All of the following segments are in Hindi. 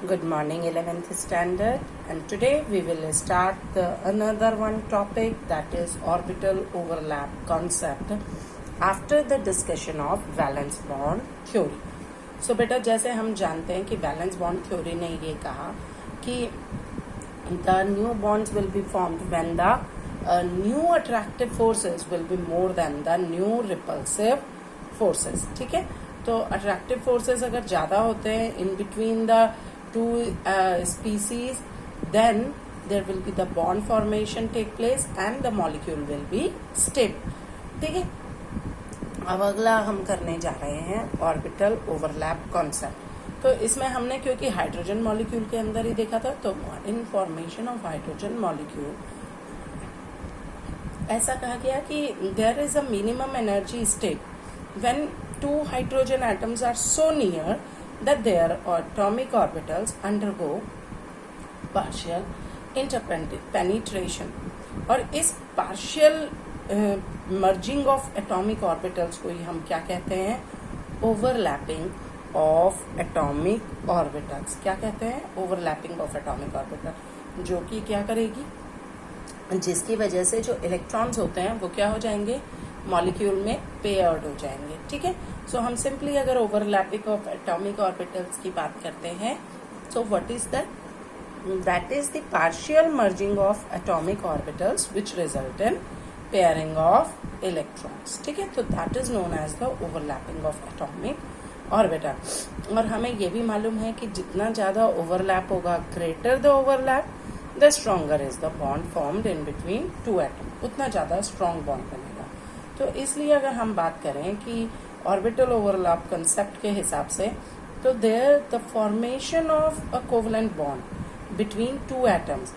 Good morning 11th standard, and today we will start another one topic, that is orbital overlap concept after the discussion of valence bond theory. So बेटा जैसे हम जानते हैं कि valence bond theory ने ये कहा कि the new bonds will be formed when the new attractive forces will be more than the new repulsive forces. ठीक है, तो अट्रैक्टिव फोर्सेस अगर ज़्यादा होते हैं in between the two species, then there will be the bond formation take place and the molecule will be stable. ठीक है, अब अगला हम करने जा रहे हैं ऑर्बिटल ओवरलैप कॉन्सेप्ट. तो इसमें हमने क्योंकि हाइड्रोजन मॉलिक्यूल के अंदर ही देखा था, तो in formation of hydrogen molecule ऐसा कहा गया कि there is a minimum energy state when two hydrogen atoms are so near that their atomic orbitals undergo partial interpenetration. और इस partial merging of atomic orbitals को ही हम क्या कहते हैं? Overlapping of atomic orbitals. क्या कहते हैं? Overlapping of atomic orbital, जो कि क्या करेगी, जिसकी वजह से जो इलेक्ट्रॉन्स होते हैं वो क्या हो जाएंगे, मॉलिक्यूल में पेयर्ड हो जाएंगे. ठीक है, सो हम सिंपली अगर ओवरलैपिंग ऑफ एटॉमिक ऑर्बिटल्स की बात करते हैं, so what is that is the partial merging of atomic orbitals which result in pairing of electrons. ठीक है, तो that is known as the overlapping of atomic orbital. और हमें ये भी मालूम है कि जितना ज्यादा ओवरलैप होगा, greater the overlap, the stronger is the bond formed in between two atom, उतना ज्यादा स्ट्रॉन्ग बॉन्ड बनेगा. तो इसलिए अगर हम बात करें कि ऑर्बिटल ओवरलैप कंसेप्ट के हिसाब से, तो there the formation of a covalent bond between two atoms,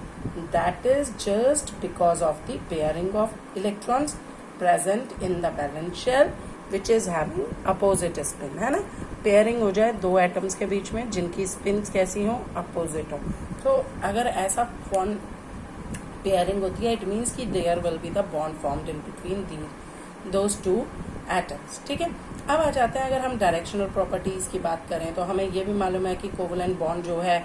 that is just because of the pairing of electrons present in the valence shell which is having opposite spin. है ना, पेयरिंग हो जाए दो एटम्स के बीच में जिनकी स्पिन कैसी हो, अपोजिट हो. तो अगर ऐसा पेयरिंग होती है, इट मीन्स कि there will be the bond formed in between the those two atoms. ठीक है, अब आ जाते हैं, अगर हम डायरेक्शनल प्रॉपर्टीज की बात करें तो हमें ये भी मालूम है कि कोवलेंट बॉन्ड जो है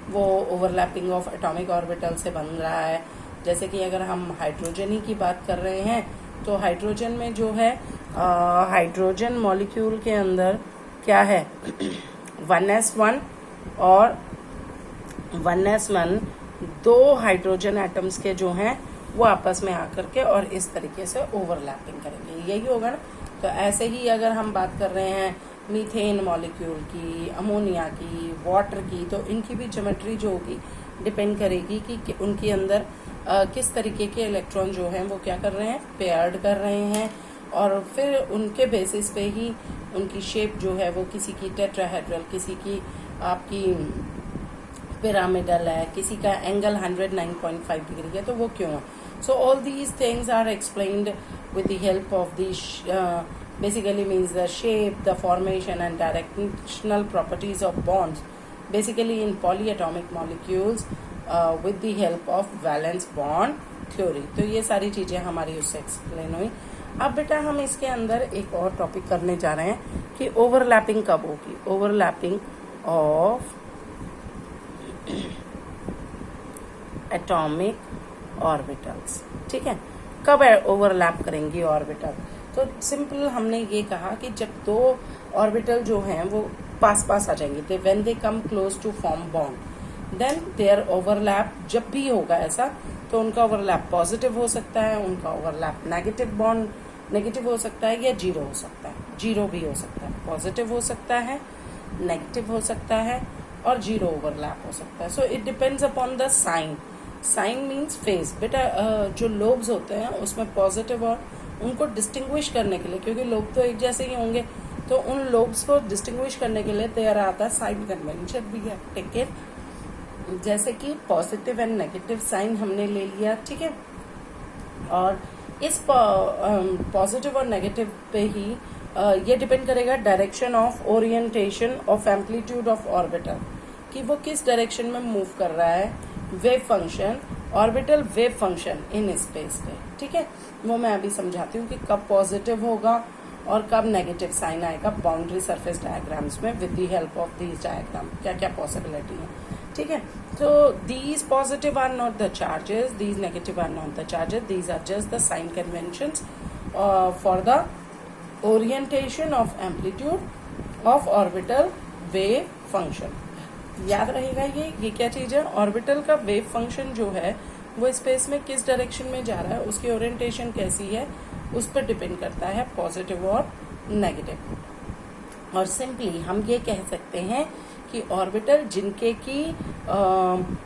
वो ओवरलैपिंग ऑफ एटॉमिक ऑर्बिटल से बन रहा है. जैसे कि अगर हम हाइड्रोजन ही की बात कर रहे हैं, तो हाइड्रोजन में जो है हाइड्रोजन मॉलिक्यूल के अंदर क्या है, 1s1 और 1s1 दो हाइड्रोजन एटम्स के जो हैं वो आपस में आकर के और इस तरीके से ओवरलैपिंग करेंगे. यही होगा ना. तो ऐसे ही अगर हम बात कर रहे हैं मीथेन मॉलिक्यूल की, अमोनिया की, वाटर की, तो इनकी भी ज्योमेट्री जो होगी डिपेंड करेगी कि उनके अंदर किस तरीके के इलेक्ट्रॉन जो हैं वो क्या कर रहे हैं, पेयर्ड कर रहे हैं. और फिर उनके बेसिस पे ही उनकी शेप जो है वो किसी की टेट्राहेड्रल, किसी की आपकी पिरामिडल है, किसी का एंगल 109.5 डिग्री है, तो वो क्यों है. So all these things are explained with the help of the basically means the shape, the formation and directional properties of bonds, basically in polyatomic molecules with the help of valence bond theory. तो ये सारी चीजें हमारी उससे एक्सप्लेन हुई. अब बेटा हम इसके अंदर एक और टॉपिक करने जा रहे हैं कि ओवरलैपिंग कब होगी. Overlapping of atomic orbitals. ठीक है, कब ओवरलैप करेंगी ऑर्बिटल. तो सिंपल हमने ये कहा कि जब दो ऑर्बिटल जो हैं वो पास पास आ जाएंगे, when they come close to form bond, then there overlap जब भी होगा ऐसा, तो उनका ओवरलैप पॉजिटिव हो सकता है, उनका ओवरलैप नेगेटिव हो सकता है, या जीरो हो सकता है. जीरो भी हो सकता है, पॉजिटिव हो सकता है, नेगेटिव हो सकता है, और जीरो ओवरलैप हो सकता है. So it depends upon the sign. Sign means phase. बेटा जो लोब्स होते हैं उसमें पॉजिटिव, और उनको डिस्टिंग्विश करने के लिए, क्योंकि लोब तो एक जैसे ही होंगे, तो उन लोब्स को डिस्टिंग्विश करने के लिए तैयार आता है साइन कन्वेंशन भी है. ठीक है, जैसे कि पॉजिटिव एंड नेगेटिव साइन हमने ले लिया. ठीक है, और इस पॉजिटिव और नेगेटिव पे ही ये डिपेंड करेगा direction of orientation of amplitude of orbital, कि वो किस डायरेक्शन में मूव कर रहा है. Wave function, orbital wave function in space पे. ठीक है, वो मैं अभी समझाती हूँ कि कब पॉजिटिव होगा और कब नेगेटिव साइन आएगा बाउंड्री सरफेस डायग्राम्स में with the help of these diagram. क्या क्या पॉसिबिलिटी है. ठीक है. So these positive are not the charges, these negative are not the charges, these are just the sign conventions for the orientation of amplitude of orbital wave function. याद रहेगा ये क्या चीज है. ऑर्बिटल का वेव फंक्शन जो है वो स्पेस में किस डायरेक्शन में जा रहा है, उसकी ओरिएंटेशन कैसी है, उस पर डिपेंड करता है, पॉजिटिव और नेगेटिव. और सिंपली हम ये कह सकते हैं कि ऑर्बिटल जिनके की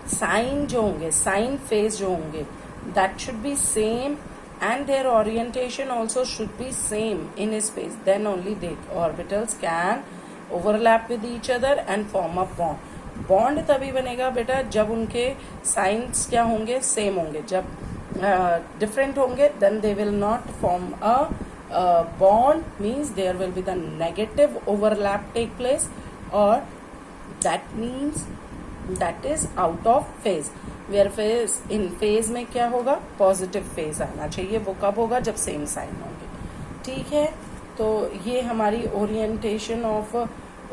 साइन जो होंगे, साइन फेज जो होंगे, that should be same and their orientation also should be same in space, then only the orbitals can overlap with each other and form a bond. Bond तभी बनेगा बेटा जब उनके साइंस क्या होंगे, सेम होंगे. जब डिफरेंट होंगे then they will not form a bond, means there will be the negative overlap take place, or that means that is out of phase. where phase, in phase में क्या होगा, पॉजिटिव फेज आना चाहिए. वो कब होगा, जब सेम साइन होंगे. ठीक है. तो ये हमारी ओरिएंटेशन ऑफ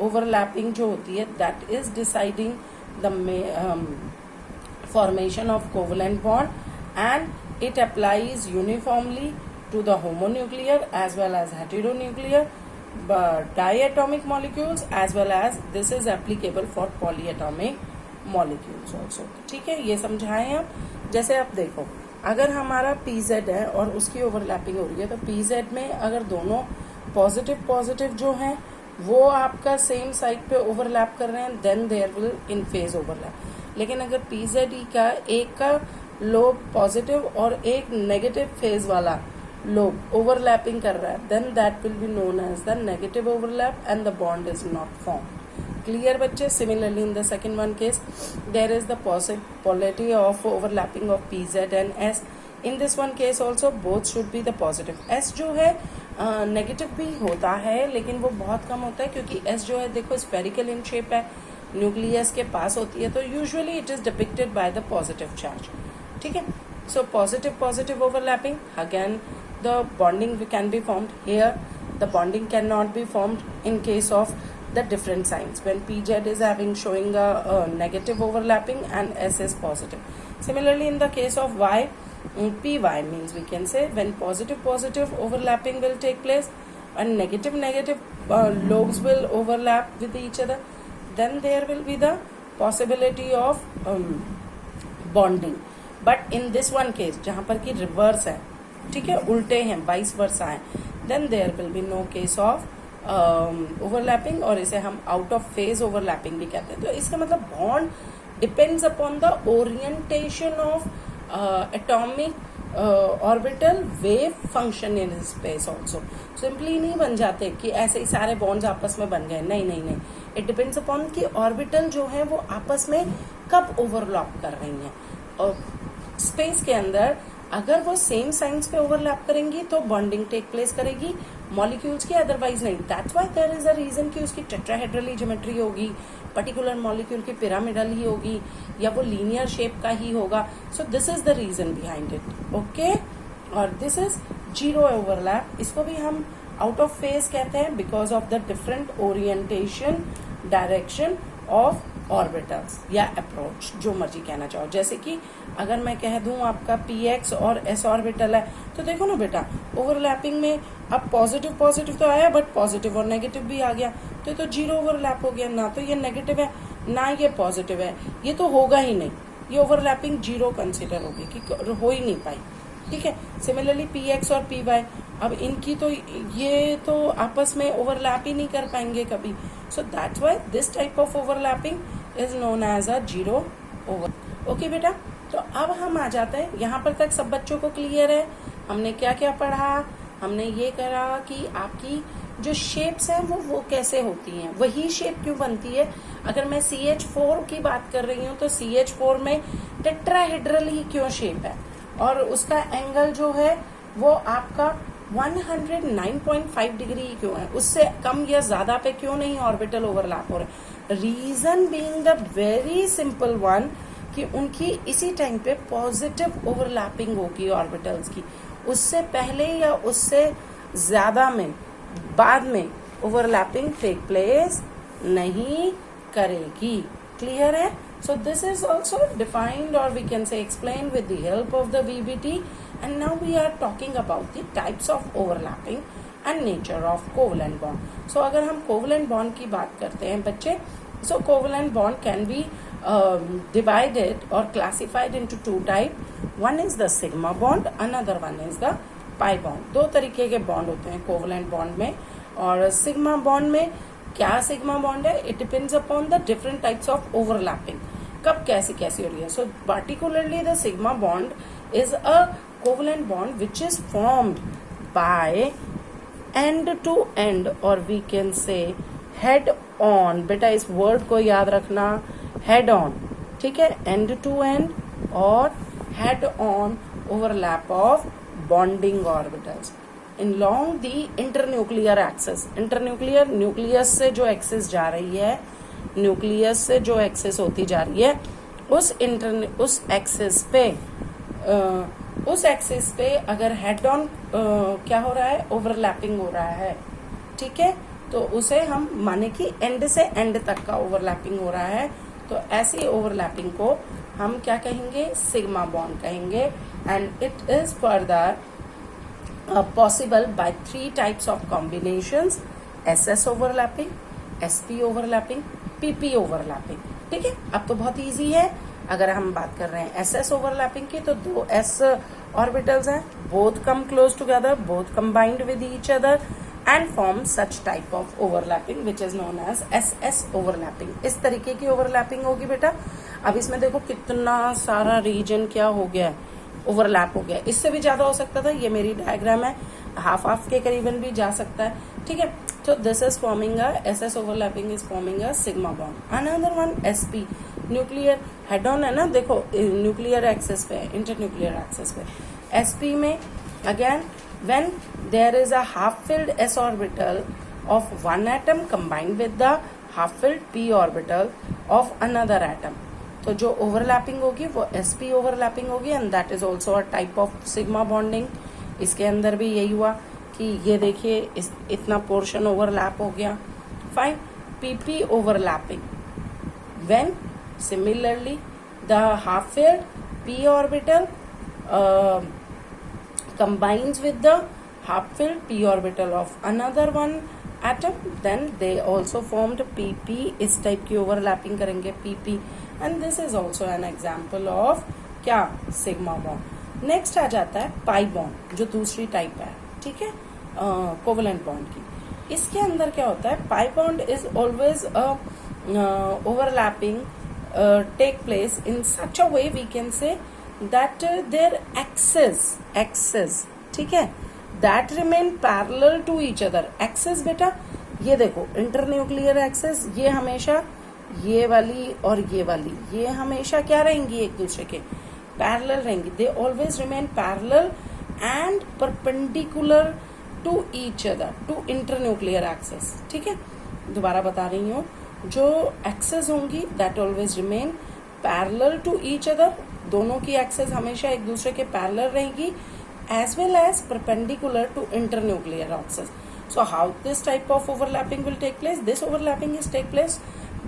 ओवरलैपिंग जो होती है, that is deciding the formation of covalent bond and it applies uniformly to the homonuclear as well as heteronuclear diatomic molecules, as well as this is applicable for polyatomic molecules also. ठीक है, ये समझाएं आप. जैसे आप देखो, अगर हमारा PZ है और उसकी ओवरलैपिंग हो रही है, तो PZ में अगर दोनों पॉजिटिव जो हैं वो आपका सेम साइड पे ओवरलैप कर रहे हैं, then there will in phase overlap. लेकिन अगर PZE का एक का लोब पॉजिटिव और एक नेगेटिव फेज वाला लोब ओवरलैपिंग कर रहा है, then that will be known as the negative overlap and the bond is not form. Clear बच्चे. Similarly in the second one case there is the possibility of overlapping of PZ and S. In this one case also both should be the positive. S जो है नेगेटिव भी होता है, लेकिन वो बहुत कम होता है, क्योंकि S जो है देखो स्फेरिकल इन शेप है, न्यूक्लियस के पास होती है, तो usually it is depicted by the positive charge. ठीक है. So positive overlapping, again the bonding can be formed. Here the bonding cannot be formed in case of the different signs, when PZ is showing a negative overlapping and S is positive. Similarly in the case of Y, PY means we can say when positive overlapping will take place and negative lobes will overlap with each other, then there will be the possibility of bonding. But in this one case जहां पर कि रिवर्स है, ठीक है, उल्टे हैं, वाइस वर्सा है, then there will be no case of overlapping, और इसे हम आउट ऑफ फेज ओवरलैपिंग भी कहते हैं. तो इसका मतलब bond depends upon the orientation of atomic orbital wave function in space also. Simply नहीं बन जाते कि ऐसे ही सारे बॉन्ड्स आपस में बन गए, नहीं. इट डिपेंड्स अपॉन कि ऑर्बिटल जो है वो आपस में कब ओवरलैप कर रही हैं. और स्पेस के अंदर अगर वो सेम साइंस पे ओवरलैप करेंगी तो बॉन्डिंग टेक प्लेस करेगी मॉलिक्यूल्स की, अदरवाइज नहीं. That's why there is a reason कि उसकी टेट्राहेड्रल ज्योमेट्री होगी, पर्टिकुलर मॉलिक्यूल की पिरामिडल ही होगी, या वो लीनियर शेप का ही होगा. So this is the reason behind it. Okay. और दिस इज जीरो ओवरलैप. इसको भी हम आउट ऑफ फेज कहते हैं because of the different orientation direction of orbitals या अप्रोच, जो मर्जी कहना चाहो. जैसे कि अगर मैं कह दूं आपका PX और S ऑर्बिटल है, तो देखो ना बेटा ओवरलैपिंग में अब पॉजिटिव तो आया, बट पॉजिटिव और नेगेटिव भी आ गया, तो जीरो ओवरलैप हो गया. ना तो ये नेगेटिव है ना ये पॉजिटिव है, ये तो होगा ही नहीं. ये ओवरलैपिंग जीरो कंसिडर होगी कि हो ही नहीं पाई. ठीक है. सिमिलरली PX और PY, अब इनकी तो ये तो आपस में ओवरलैप ही नहीं कर पाएंगे कभी. So that's why this type of overlapping is known as a zero over. Okay बेटा. तो अब हम आ जाते हैं, यहाँ पर तक सब बच्चों को क्लियर है. हमने क्या क्या पढ़ा, हमने ये करा कि आपकी जो शेप्स हैं वो कैसे होती हैं, वही शेप क्यों बनती है. अगर मैं CH4 की बात कर रही हूँ तो CH4 में टेट्राहेड्रल ही क्यों शेप है, और उसका एंगल जो है वो आपका 109.5 डिग्री क्यों है, उससे कम या ज्यादा पे क्यों नहीं ऑर्बिटल ओवरलैप हो रहे. Reason being the very simple one कि उनकी इसी टाइम पे पॉजिटिव ओवरलैपिंग होगी ऑर्बिटल्स की, उससे पहले या उससे ज्यादा में बाद में ओवरलैपिंग टेक प्लेस नहीं करेगी. क्लियर है? So this is also defined, or we can say explained with the help of the VBT. And now we are talking about the types of overlapping and nature of covalent bond. So अगर हम covalent bond की बात करते हैं बच्चे, so covalent bond can be divided or classified into two types. One is the sigma bond, another one is the pi bond. दो तरीके के बॉन्ड होते हैं covalent bond में. और sigma bond में क्या sigma bond है? It depends upon the different types of overlapping. कब कैसी कैसी हो रही है? So particularly the sigma bond is a covalent bond which is formed by end to end, or we can say head on. बेटा इस वर्ड को याद रखना, head on, ठीक है? end to end और head on overlap of bonding orbitals along the internuclear axis. internuclear, nucleus से जो एक्सिस जा रही है, न्यूक्लियस से जो एक्सेस होती जा रही है उस एक्सेस पे अगर हेड ऑन क्या हो रहा है? ओवरलैपिंग हो रहा है, ठीक है? तो उसे हम माने कि एंड से एंड तक का ओवरलैपिंग हो रहा है, तो ऐसी ओवरलैपिंग को हम क्या कहेंगे? सिग्मा बॉन्ड कहेंगे. And it is further possible by three types of combinations: SS overlapping, SP overlapping, PP overlapping. ठीक है, अब तो बहुत इजी है. अगर हम बात कर रहे हैं SS overlapping की, तो दो S orbitals हैं, both come close together, both combined with each other and form such type of overlapping which is known as SS overlapping. इस तरीके की overlapping होगी बेटा. अब इसमें देखो कितना सारा रीजन क्या हो गया है, ओवरलैप हो गया. इससे भी ज्यादा हो सकता था. ये मेरी डायग्राम है, हाफ के करीबन भी जा सकता है, ठीक है? तो this is forming a SS overlapping is forming a sigma bond. Another one SP, nuclear head on है ना, देखो न्यूक्लियर एक्सेस पे, इंटरन्यूक्लियर एक्सेस पे. SP में again when there is a half filled S orbital of one atom combined with the half filled P orbital of another atom, तो जो ओवरलैपिंग होगी वो SP ओवरलैपिंग होगी. And that is also a type of sigma bonding. इसके अंदर भी यही हुआ कि ये देखिए इतना पोर्शन ओवरलैप हो गया. Fine. PP overlapping when similarly the half filled P orbital combines with the half filled P orbital of another one atom, then they also formed PP. इस टाइप की ओवरलैपिंग करेंगे PP. And this is also an example of क्या? Sigma bond. नेक्स्ट आ जाता है पाई बॉन्ड, जो दूसरी टाइप है, ठीक है, कोवलेंट बॉन्ड की. इसके अंदर क्या होता है? Pi bond is always overlapping take place in such a way we can say that there axis, ठीक है, that remain parallel to each other. Axis बेटा ये देखो, इंटरन्यूक्लियर एक्सेस, ये हमेशा ये वाली और ये वाली, ये हमेशा क्या रहेंगी? एक दूसरे के पैरेलल रहेंगी. They always remain parallel and perpendicular to each other, to internuclear axis, ठीक है? दोबारा बता रही हूँ, जो एक्सेस होंगी that always remain parallel to each other, दोनों की एक्सेस हमेशा एक दूसरे के पैरेलल रहेगी, as well as perpendicular to internuclear axis. So how this type of overlapping will take place? This overlapping is take place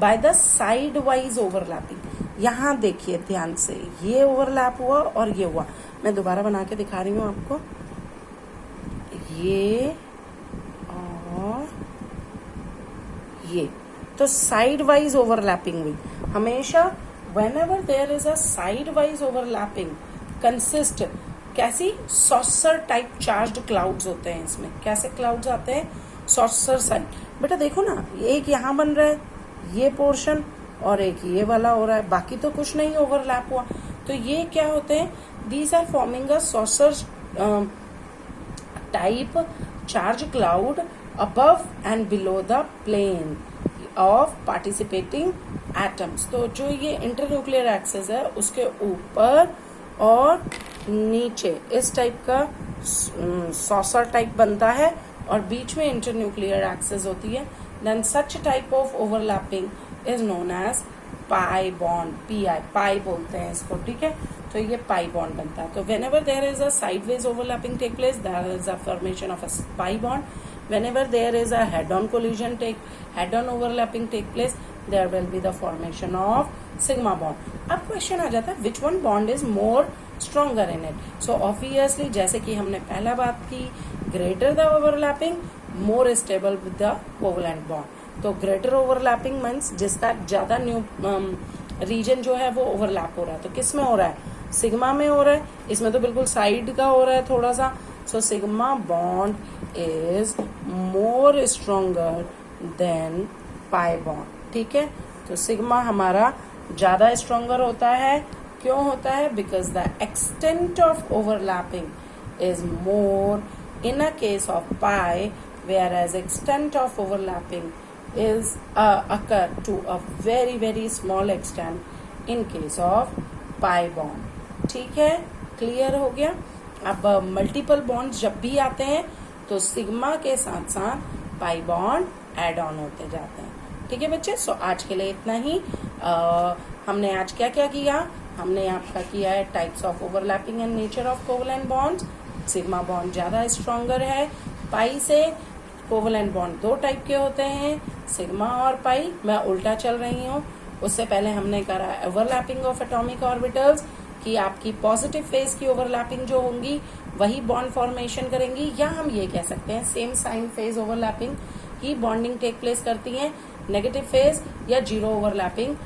by the sidewise overlapping. यहाँ देखिए ध्यान से, ये ओवरलैप हुआ और ये हुआ. मैं दोबारा बना के दिखा रही हूँ आपको, ये और ये, तो साइड वाइज ओवरलैपिंग हुई. हमेशा whenever there is a sidewise overlapping consist कैसी? सॉसर टाइप चार्ज्ड क्लाउड्स होते हैं इसमें. कैसे क्लाउड्स आते हैं? Saucer side. बेटा देखो ना, एक यहाँ बन रहा है ये पोर्शन और एक ये वाला हो रहा है, बाकी तो कुछ नहीं ओवरलैप हुआ. तो ये क्या होते हैं? These are forming a saucer type charge cloud above and below the plane of participating atoms. तो जो ये इंटरन्यूक्लियर एक्सेस है उसके ऊपर और नीचे इस टाइप का सॉसर टाइप बनता है और बीच में इंटरन्यूक्लियर एक्सेस होती है. Then such type of overlapping is known as pi bond. PI pi बोलते हैं इसको, ठीक है? तो ये पाई बॉन्ड बनता है. तो whenever there is a sideways overlapping take place, there is a formation of a pi bond. Whenever there is a head-on collision head-on overlapping take place, there will be the formation of sigma bond. अब क्वेश्चन आ जाता है which one bond is more stronger in it. So obviously जैसे कि हमने पहला बात की, greater the overlapping, more stable with the covalent bond. तो greater overlapping means जिसका ज्यादा न्यू रीजन जो है वो ओवरलैप हो रहा है. तो किस में हो रहा है? सिग्मा में हो रहा है. इसमें तो बिल्कुल साइड का हो रहा है थोड़ा सा. So sigma bond is more stronger than pi bond. ठीक है, तो सिग्मा हमारा ज्यादा स्ट्रोंगर होता है. क्यों होता है? Because the extent of overlapping is more in a case of pi, whereas extent of overlapping is occur to a very small extent in case of pi bond. ठीक है, क्लियर हो गया. अब मल्टीपल बॉन्ड्स जब भी आते हैं तो सिग्मा के साथ साथ पाई बॉन्ड एड ऑन होते जाते हैं. ठीक है बच्चे, सो आज के लिए इतना ही. हमने आज क्या क्या किया? हमने आपका किया है types of overlapping and nature of covalent bonds. Sigma bond ज्यादा स्ट्रोंगर है पाई से. कोवलेंट बॉन्ड दो टाइप के होते हैं, सिग्मा और पाई. मैं उल्टा चल रही हूँ. उससे पहले हमने करा ओवरलैपिंग ऑफ एटॉमिक ऑर्बिटल्स, कि आपकी पॉजिटिव फेज की ओवरलैपिंग जो होंगी वही बॉन्ड फॉर्मेशन करेंगी, या हम ये कह सकते हैं सेम साइन फेज ओवरलैपिंग ही बॉन्डिंग टेक प्लेस करती हैं. नेगेटिव फेज या zero overlapping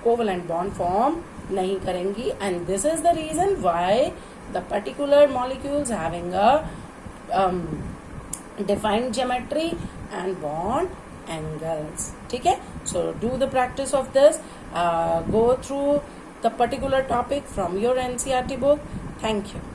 covalent bond form नहीं करेंगी. And this is the reason why the particular molecules having a defined geometry and bond angles. ठीक है, so do the practice of this. Go through the particular topic from your NCERT book. Thank you.